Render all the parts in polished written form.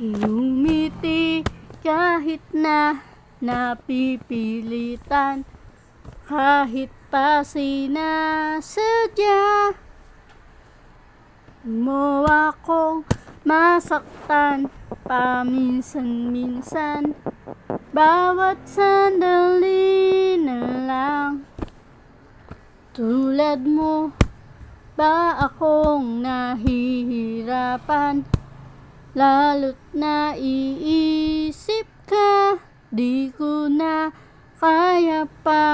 Ngumiti kahit na napipilitan, kahit pa sinasadya mo akong masaktan paminsan-minsan. Bawat sandali na lang, tulad mo ba akong nahihirapan? Lalo't naiisip ka, di ko na kaya pa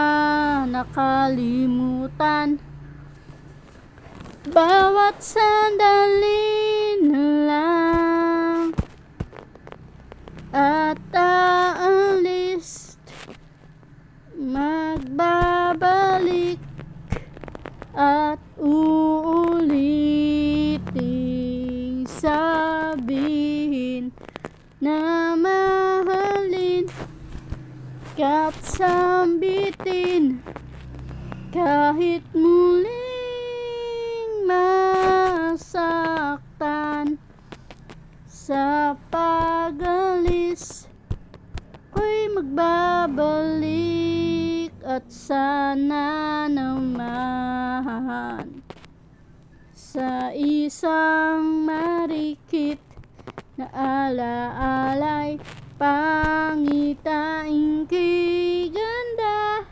nakalimutan. Bawat sandali na lang at aalis, magbabalik at uulitin sabihin na mahalin ka't sambitin kahit muling masaktan. Sa pag-alis ko'y magbabalik at sana naman sa isang marikit na alaalay, pangitain kay ganda.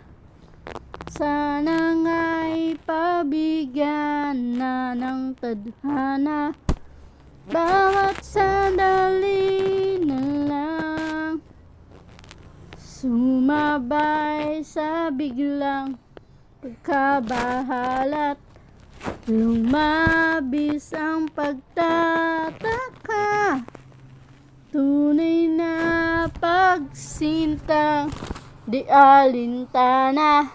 Sana nga'y pabigyan na ng tadhana. Bawat sandali na lang, sumabay sa biglang pagkabahalat. Lumabis ang pagtataka, tunay na pagsinta, di alintana.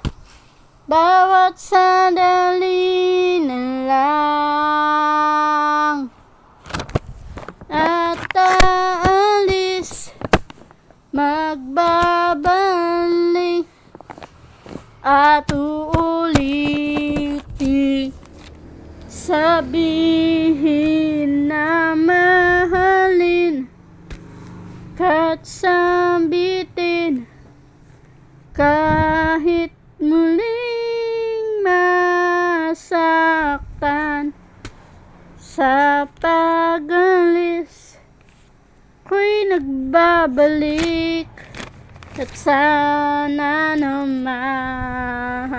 Bawat sandali na lang at aalis, magbabalik at uulitin sabihin na mahalin ka't sambitin kahit muling masaktan. Sa pag-alis ko'y nagbabalik at sana naman